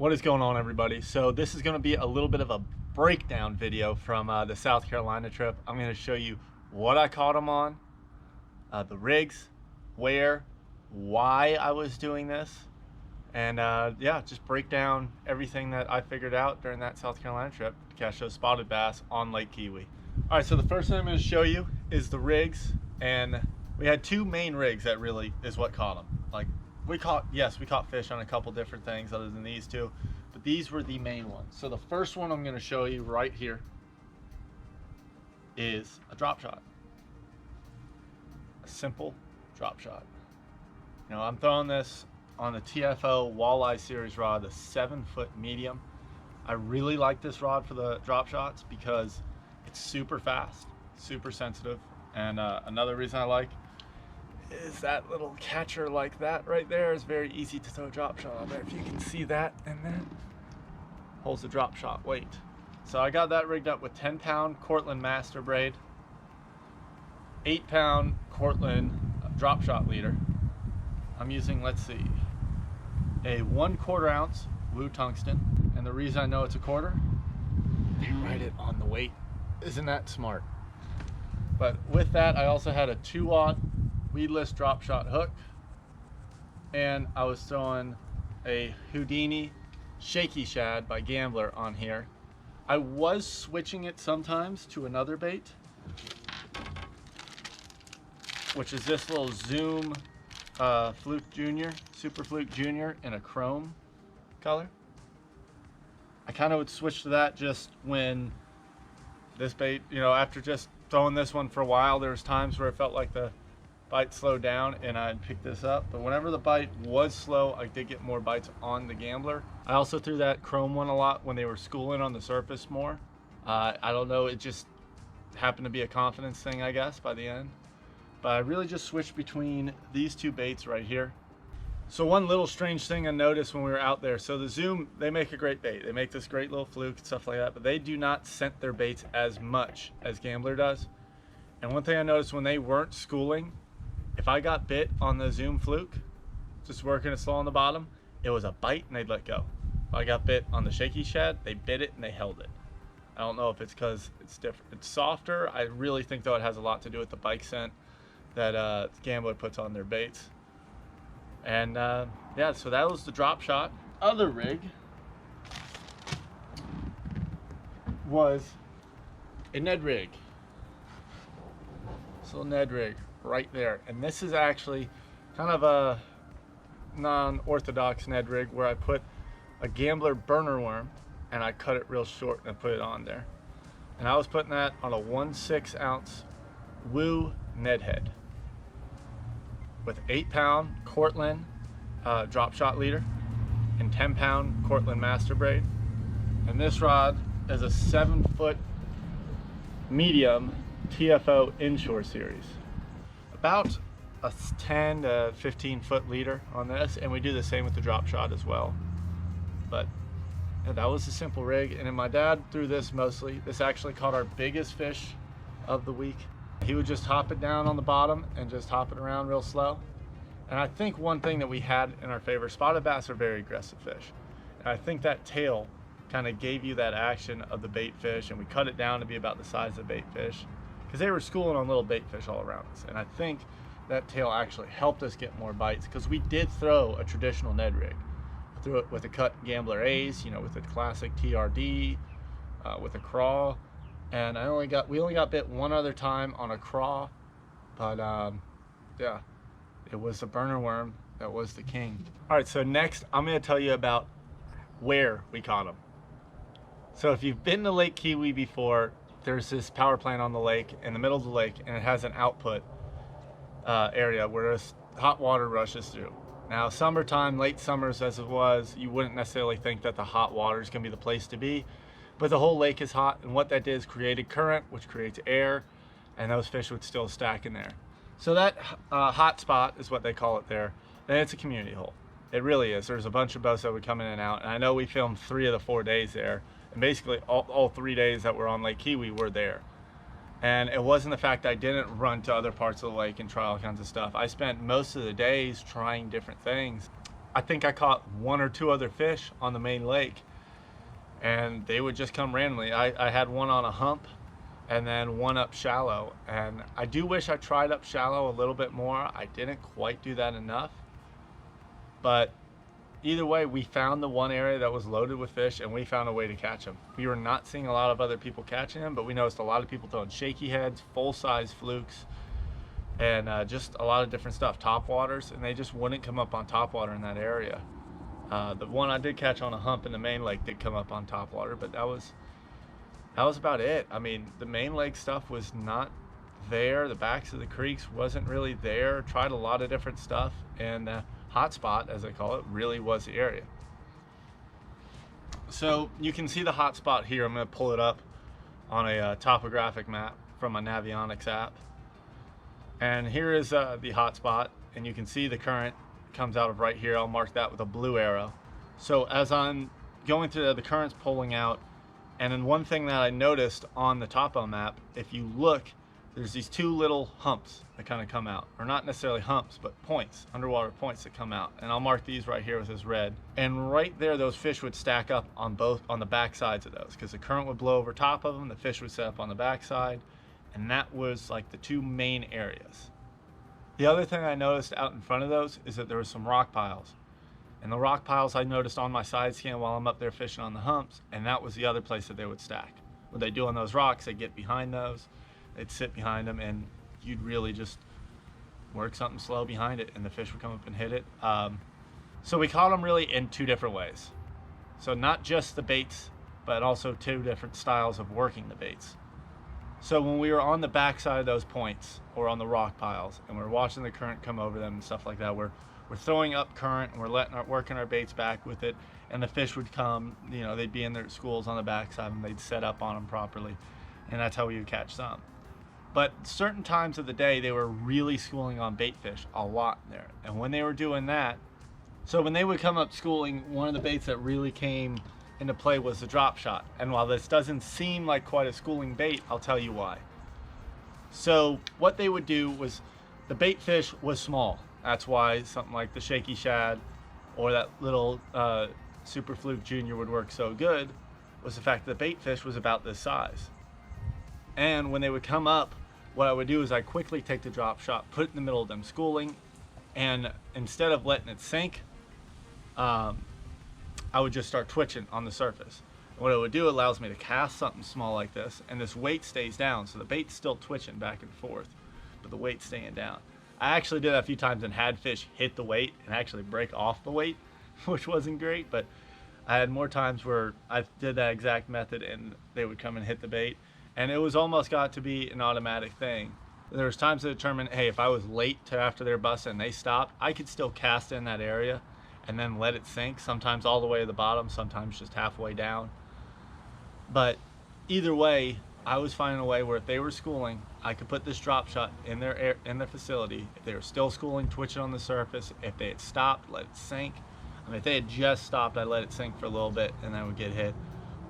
What is going on, everybody? So this is going to be a little bit of a breakdown video from the South Carolina trip. I'm going to show you what I caught them on, the rigs, where, why I was doing this, and yeah, just break down everything that I figured out during that South Carolina trip to catch those spotted bass on Lake Keowee. All right, so the first thing I'm going to show you is the rigs, and we had two main rigs that really is what caught them. Like, we caught fish on a couple different things other than these two, but these were the main ones. So the first one I'm going to show you right here is a drop shot. A simple drop shot. You know, I'm throwing this on the TFO Walleye Series rod, the 7-foot medium. I really like this rod for the drop shots because it's super fast, super sensitive, and another reason I like is that little catcher like that right there is very easy to throw a drop shot on. If you can see that, and then holds the drop shot weight. So I got that rigged up with 10-pound Cortland Masterbraid, 8-pound Cortland drop shot leader. I'm using, let's see, a 1/4 ounce Woo tungsten, and the reason I know it's a quarter, they write it on the weight. Isn't that smart? But with that, I also had a 2-aught Weedless drop shot hook, and I was throwing a Houdini Shaky Shad by Gambler on here. I was switching it sometimes to another bait, which is this little Zoom Fluke Junior, Super Fluke Junior in a chrome color. I kind of would switch to that just when this bait, you know, after just throwing this one for a while, there was times where it felt like the bite slowed down and I'd pick this up. But whenever the bite was slow, I did get more bites on the Gambler. I also threw that chrome one a lot when they were schooling on the surface more. I don't know, it just happened to be a confidence thing, I guess, by the end. But I really just switched between these two baits right here. So one little strange thing I noticed when we were out there, so the Zoom, they make a great bait. They make this great little fluke and stuff like that, but they do not scent their baits as much as Gambler does. And one thing I noticed when they weren't schooling, if I got bit on the Zoom fluke, just working it slow on the bottom, it was a bite and they'd let go. If I got bit on the Shaky Shad, they bit it and they held it. I don't know if it's because it's different, it's softer. I really think though it has a lot to do with the bike scent that Gambler puts on their baits. And yeah, so that was the drop shot. Other rig was a Ned Rig. So Ned Rig right there, and this is actually kind of a non-orthodox Ned Rig where I put a Gambler burner worm and I cut it real short and I put it on there. And I was putting that on a 1/6 ounce Woo Ned Head with 8-pound Cortland drop shot leader and 10-pound Cortland Masterbraid. And this rod is a 7-foot medium TFO Inshore Series. About a 10 to 15 foot leader on this, and we do the same with the drop shot as well. But yeah, that was a simple rig, and then my dad threw this mostly. This actually caught our biggest fish of the week. He would just hop it down on the bottom and just hop it around real slow. And I think one thing that we had in our favor, spotted bass are very aggressive fish, and I think that tail kind of gave you that action of the bait fish, and we cut it down to be about the size of bait fish because they were schooling on little bait fish all around us. And I think that tail actually helped us get more bites because we did throw a traditional Ned Rig. I threw it with a cut Gambler Ace, you know, with a classic TRD, with a craw, and we only got bit one other time on a craw, but yeah, it was the burner worm that was the king. All right, so next I'm going to tell you about where we caught them. So if you've been to Lake Keowee before, there's this power plant on the lake, in the middle of the lake, and it has an output area where this hot water rushes through. Now, summertime, late summers as it was, you wouldn't necessarily think that the hot water is going to be the place to be, but the whole lake is hot, and what that did is created current, which creates air, and those fish would still stack in there. So that hot spot is what they call it there. Then it's a community hole. It really is. There's a bunch of boats that would come in and out, and I know we filmed 3 of the 4 days there, and basically all 3 days that were on Lake Keowee were there. And it wasn't the fact I didn't run to other parts of the lake and try all kinds of stuff. I spent most of the days trying different things. I think I caught 1 or 2 other fish on the main lake, and they would just come randomly. I had one on a hump and then one up shallow, and I do wish I tried up shallow a little bit more. I didn't quite do that enough, but either way, we found the one area that was loaded with fish, and we found a way to catch them. We were not seeing a lot of other people catching them, but we noticed a lot of people throwing shaky heads, full-size flukes, and just a lot of different stuff, top waters, and they just wouldn't come up on top water in that area. The one I did catch on a hump in the main lake did come up on top water, but that was about it. I mean, the main lake stuff was not there. The backs of the creeks wasn't really there. Tried a lot of different stuff, and hot spot, as I call it, really was the area. So you can see the hot spot here. I'm going to pull it up on a topographic map from my Navionics app. And here is the hot spot, and you can see the current comes out of right here. I'll mark that with a blue arrow. So as I'm going through the current's pulling out, and then one thing that I noticed on the topo map, if you look, there's these 2 little humps that kind of come out, or not necessarily humps, but points, underwater points that come out. And I'll mark these right here with this red. And right there, those fish would stack up on the back sides of those, because the current would blow over top of them, the fish would set up on the back side, and that was like the 2 main areas. The other thing I noticed out in front of those is that there were some rock piles. And the rock piles I noticed on my side scan while I'm up there fishing on the humps, and that was the other place that they would stack. What they do on those rocks, they get behind those, they'd sit behind them, and you'd really just work something slow behind it, and the fish would come up and hit it. So we caught them really in 2 different ways. So not just the baits, but also 2 different styles of working the baits. So when we were on the back side of those points, or on the rock piles, and we're watching the current come over them and stuff like that, we're throwing up current, and we're working our baits back with it, and the fish would come, you know, they'd be in their schools on the back side, and they'd set up on them properly, and that's how we would catch some. But certain times of the day, they were really schooling on bait fish a lot there, and when they were doing that, so when they would come up schooling, one of the baits that really came into play was the drop shot. And while this doesn't seem like quite a schooling bait, I'll tell you why. So what they would do was, the bait fish was small. That's why something like the Shaky Shad or that little Super Fluke Junior would work so good, was the fact that the bait fish was about this size. And when they would come up, what I would do is I quickly take the drop shot, put it in the middle of them schooling, and instead of letting it sink, I would just start twitching on the surface. And what it would do, allows me to cast something small like this, and this weight stays down, so the bait's still twitching back and forth, but the weight's staying down. I actually did that a few times and had fish hit the weight and actually break off the weight, which wasn't great, but I had more times where I did that exact method and they would come and hit the bait, and it was almost got to be an automatic thing. There was times to determine, hey, if I was late to after their bust and they stopped, I could still cast in that area and then let it sink, sometimes all the way to the bottom, sometimes just halfway down. But either way, I was finding a way where if they were schooling, I could put this drop shot in their facility. If they were still schooling, twitching on the surface. If they had stopped, let it sink. I mean, if they had just stopped, I'd let it sink for a little bit and then would get hit.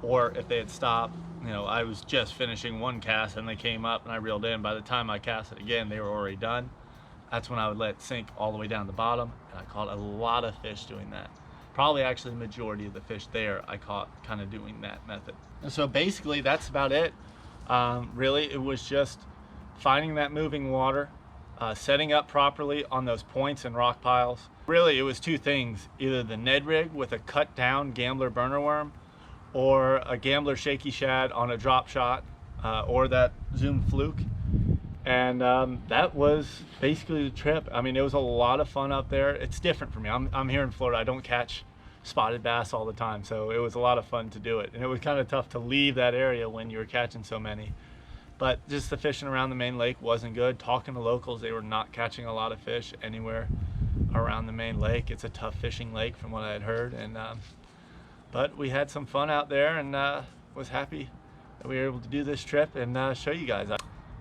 Or if they had stopped, you know, I was just finishing one cast and they came up and I reeled in. By the time I cast it again, they were already done. That's when I would let it sink all the way down the bottom, and I caught a lot of fish doing that. Probably actually the majority of the fish there I caught kind of doing that method. And so basically that's about it. Really, it was just finding that moving water, setting up properly on those points and rock piles. Really, it was 2 things, either the Ned Rig with a cut down gambler burner worm, or a gambler Shaky Shad on a drop shot, or that Zoom Fluke. And that was basically the trip. I mean, it was a lot of fun up there. It's different for me. I'm here in Florida. I don't catch spotted bass all the time, so it was a lot of fun to do it. And it was kind of tough to leave that area when you were catching so many. But just the fishing around the main lake wasn't good. Talking to locals, they were not catching a lot of fish anywhere around the main lake. It's a tough fishing lake from what I had heard. And but we had some fun out there, and was happy that we were able to do this trip and show you guys.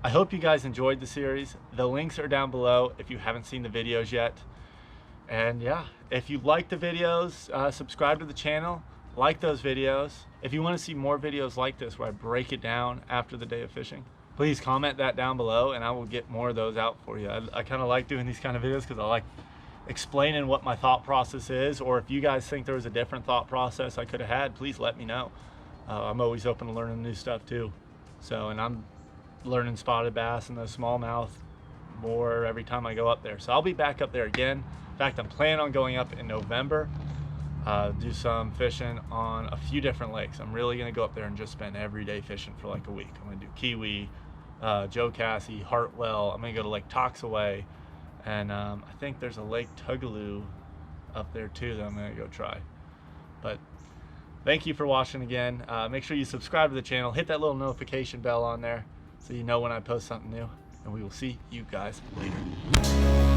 I hope you guys enjoyed the series. The links are down below if you haven't seen the videos yet. And yeah, if you like the videos, subscribe to the channel, like those videos. If you want to see more videos like this where I break it down after the day of fishing, please comment that down below and I will get more of those out for you. I kind of like doing these kind of videos because I like explaining what my thought process is, or if you guys think there was a different thought process I could have had, please let me know. I'm always open to learning new stuff too. So, and I'm learning spotted bass and the smallmouth more every time I go up there. So I'll be back up there again. In fact, I'm planning on going up in November, do some fishing on a few different lakes. I'm really gonna go up there and just spend every day fishing for like a week. I'm gonna do Keowee, Joe Cassie, Hartwell. I'm gonna go to Lake Toxaway, and I think there's a Lake Tougaloo up there too that I'm gonna go try. But thank you for watching again. Make sure you subscribe to the channel, hit that little notification bell on there so you know when I post something new, and we will see you guys later.